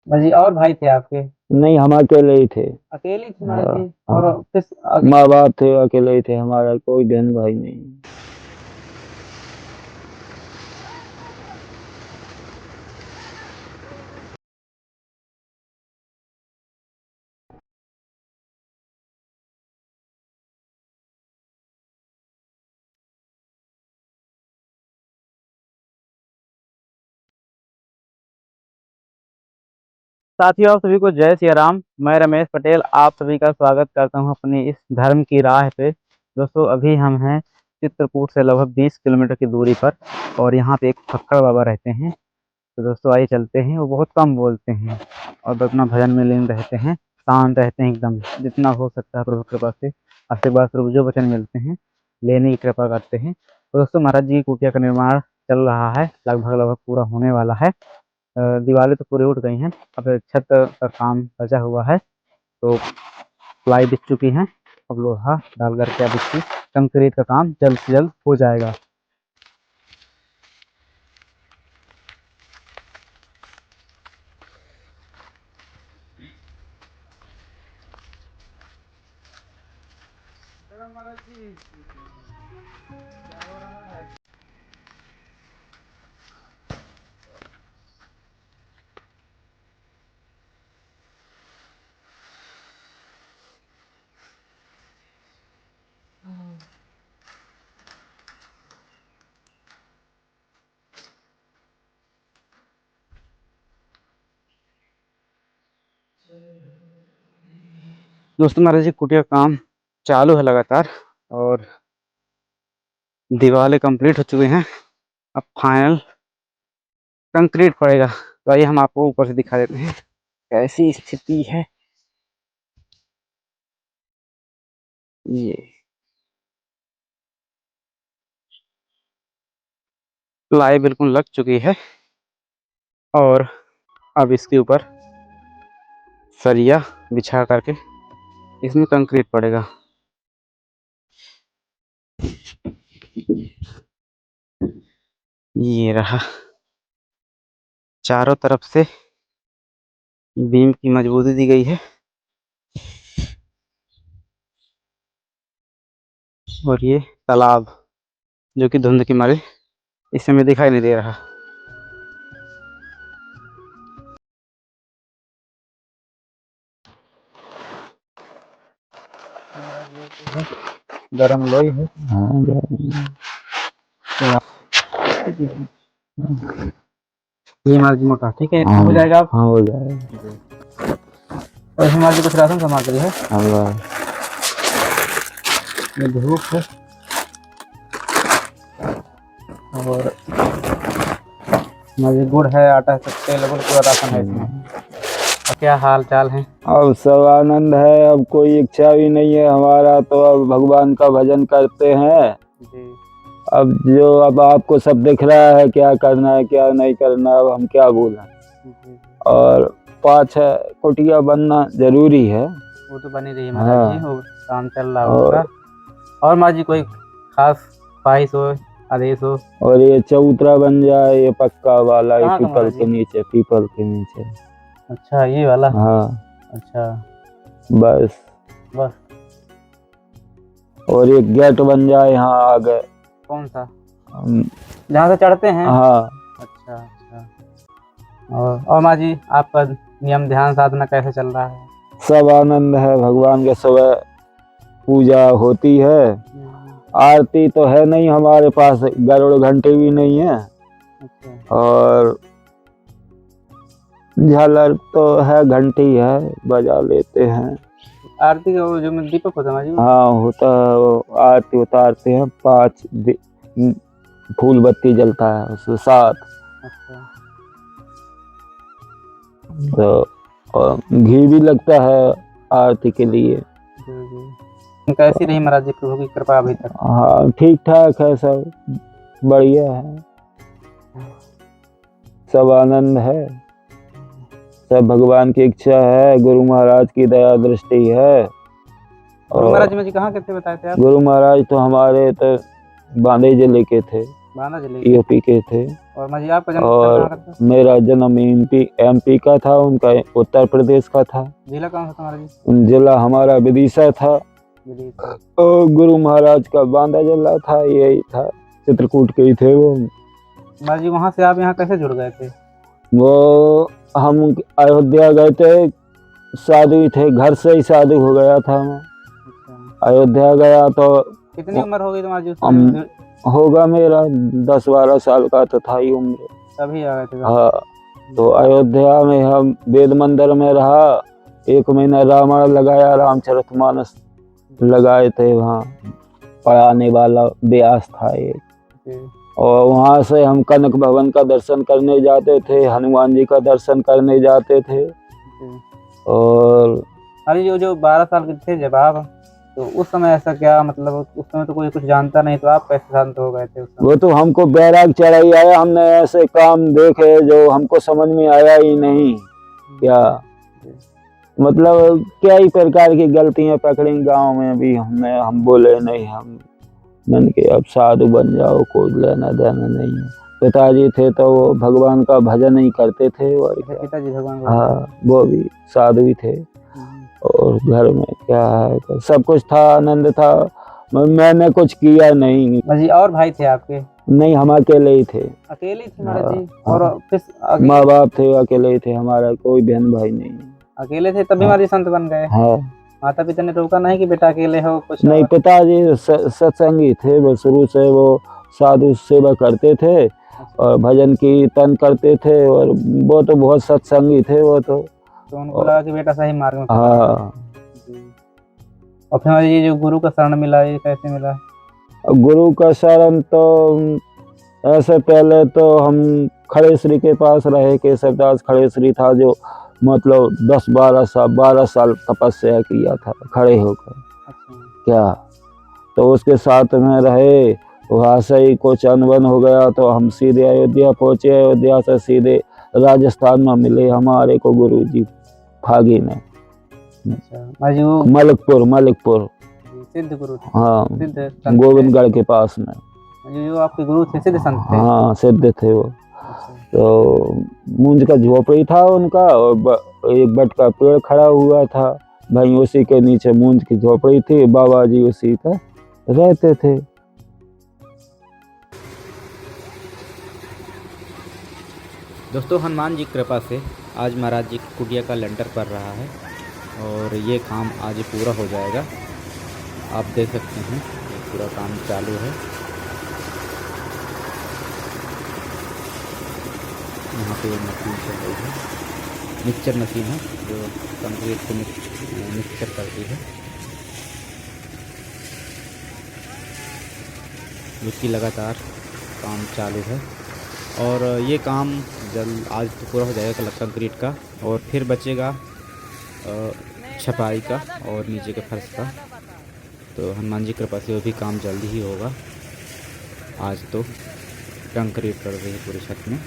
जी और भाई थे आपके? नहीं, हम अकेले ही थे। अकेले थे महाराज हाँ, जी? हाँ। और किस माँ बाप थे, अकेले ही थे, हमारा कोई बहन भाई नहीं। साथियों, आप सभी को जय सिया राम। मैं रमेश पटेल आप सभी का स्वागत करता हूं अपनी इस धर्म की राह पे। दोस्तों, अभी हम हैं चित्रकूट से लगभग 20 किलोमीटर की दूरी पर, और यहाँ पे एक फक्कड़ बाबा रहते हैं। तो दोस्तों आइए चलते हैं। वो बहुत कम बोलते हैं और अपना भजन में लीन रहते हैं, शांत रहते हैं एकदम। जितना हो सकता है प्रभु कृपा से आशीर्वाद स्वरूप जो वचन मिलते हैं लेने की कृपा करते हैं। तो दोस्तों, महाराज जी की कुटिया का निर्माण चल रहा है, लगभग लगभग पूरा होने वाला है। दीवारें तो पूरी उठ गई हैं, अब छत का काम बचा हुआ है। तो प्लाई बिछ चुकी है, अब लोहा डाल करके अब इसकी कंक्रीट का काम जल्द से जल्द हो जाएगा। दोस्तों, महाराज जी कुटिया का काम चालू है लगातार, और दीवारें कंप्लीट हो चुकी हैं। अब फाइनल कंक्रीट पड़ेगा। तो आइए हम आपको ऊपर से दिखा देते हैं कैसी स्थिति है। ये प्लाई बिल्कुल लग चुकी है, और अब इसके ऊपर सरिया बिछा करके इसमें कंक्रीट पड़ेगा। ये रहा, चारों तरफ से बीम की मजबूती दी गई है, और ये तालाब जो कि धुंध के मारे इस समय दिखाई नहीं दे रहा। गरम लोई है। हाँ, ये हमारा मोटा ठीक है, हाँ, हो जाएगा। हाँ, हो जाएगा। और हमारी कुछ राशन सामग्री है। हाँ, ये धूप है, और हमारी गुड़ है, आटा है, तेल गुड़ पूरा राशन है इसमें। और क्या हाल चाल है? अब सब आनंद है। अब कोई इच्छा भी नहीं है हमारा, तो अब भगवान का भजन करते हैं जी। अब आपको सब दिख रहा है, क्या करना है क्या नहीं करना, अब हम क्या बोलें। और 5 कुटिया बनना जरूरी है। वो तो बनी रही महाराज जी, हाँ, वो काम चल रहा होगा। और महाराज जी कोई खास ख्वाहिश हो, आदेश हो? और ये चबूतरा बन जाए, ये पक्का वाला, ये कहाँ का पीपल महाराज के जी? नीचे, पीपल के नीचे। अच्छा, ये वाला। हाँ, अच्छा, बस। बस। और एक गेट बन जाए यहाँ आगे। कौन सा? जहाँ से चढ़ते हैं? हाँ। अच्छा अच्छा। और माँ जी आपका नियम ध्यान साधना कैसे चल रहा है? सब आनंद है, भगवान के सुबह पूजा होती है। आरती तो है नहीं हमारे पास, गरुड़ घंटे भी नहीं है। अच्छा। और झालर तो है, घंटी है, बजा लेते हैं। आरती का वो जो दीपक होता है माँ जी? हाँ, होता है, वो आरती उतारते हैं, 5 फूल बत्ती जलता है उसके साथ। अच्छा। तो और घी भी लगता है आरती के लिए। जी जी। कैसी रही महाराज जी प्रभु की कृपा अभी तक? हाँ, ठीक ठाक है, सब बढ़िया है, सब आनंद है, सब भगवान की इच्छा है, गुरु महाराज की दया दृष्टि है। गुरु महाराज जी कहाँ के थे बताए थे आप? गुरु महाराज तो हमारे तो बांदे जिले के थे। बांदा जिले के। यूपी के थे। और माँ जी आपका जन्म और कहाँ का था? मेरा जन्म एमपी का था, उनका उत्तर प्रदेश का था। जिला कौन सा था हमारा जी? जिला हमारा विदिशा था विदिशा। और गुरु महाराज का बांदा जिला था, यही था, चित्रकूट के ही थे वो। माँ जी वहाँ से आप यहाँ कैसे जुड़ गए थे? वो हम अयोध्या गए थे, साधु थे, घर से ही साधु हो गया था मैं। अच्छा। अयोध्या गया तो कितनी उम्र हो गई तुम्हारी जी उस हम समय? होगा मेरा 10-12 साल का तो था ही उम्र। तभी आ गए थे। हाँ, तो अयोध्या में हम वेद मंदिर में रहा, 1 महीना रामायण लगाया, रामचरितमानस लगाए थे वहाँ, पढ़ाने वाला व्यास था एक। जी। और वहाँ से हम कनक भवन का दर्शन करने जाते थे, हनुमान जी का दर्शन करने जाते थे। जी। और अरे जो 12 साल के थे जब आप, तो उस समय ऐसा क्या, मतलब उस समय तो कोई कुछ जानता नहीं, तो आप कैसे शांत हो गए थे उस समय? वो तो हमको बैराग चढ़ाई आया, हमने ऐसे काम देखे जो हमको समझ में आया ही नहीं। क्या मतलब क्या ही प्रकार की गलतियां पकड़ी गांव में भी हम बोले नहीं, मैंने कि अब साधु बन जाओ, कोई लेना देना नहीं है। पिताजी थे तो वो भगवान का भजन ही करते थे। और क्या, पिताजी भगवान को। हाँ, वो भी साधु ही थे। और घर में क्या है, तो सब कुछ था, आनंद था, मैंने कुछ किया नहीं। जी और भाई थे आपके? नहीं, हम अकेले ही थे। अकेले थे हमारे जी। हाँ। और फिर माँ बाप थे, अकेले ही थे, हमारा कोई बहन भाई नहीं। अकेले थे तभी हमारे संत बन गए? हाँ। माता पिता ने रोका नहीं कि बेटा अकेले हो कुछ? नहीं, पिताजी सत्संगी थे, वो शुरू से वो साधु सेवा करते थे और भजन कीर्तन करते थे, और वो तो बहुत सत्संगी थे वो तो उनको लगा कि बेटा सही मार्ग में। हाँ। और फिर हमारे ये जो गुरु का शरण मिला, ये कैसे मिला? गुरु का शरण तो ऐसे पहले तो हम खड़े श्री के पास रहे, केशवदास खड़े श्री था जो मतलब 12 साल तपस्या किया था खड़े होकर। क्या, तो उसके साथ में रहे, वहाँ से ही कुछ अनबन हो गया तो हम सीधे अयोध्या पहुँचे। अयोध्या से सीधे राजस्थान में मिले हमारे को गुरुजी फागी में। मलिकपुर सिद्ध गुरु थे? हाँ, सिद्ध गोविंदगढ़ के पास में। जो आपके गुरु थे सिद्ध संत थे? हाँ, सिद्ध थे वो। तो मूंज का झोपड़ी था उनका, और एक बट का पेड़ खड़ा हुआ था, भाई उसी के नीचे मूंज की झोपड़ी थी, बाबा जी उसी पर रहते थे। दोस्तों हनुमान जी की कृपा से आज महाराज जी की कुटिया का लेंटर पड़ रहा है और ये काम आज पूरा हो जाएगा। आप देख सकते हैं ये पूरा काम चालू है। यहाँ पे मशीन चल रही है, मिक्सचर मशीन है जो कंक्रीट को मिक्सचर करती है, जिसकी लगातार काम चालू है। और ये काम जल्द आज तो पूरा हो जाएगा कल कंक्रीट का, और फिर बचेगा छपाई का और नीचे के फर्श का। तो हनुमान जी की कृपा से वो भी काम जल्दी ही होगा। आज तो कंक्रीट कर रही है पूरी छत में।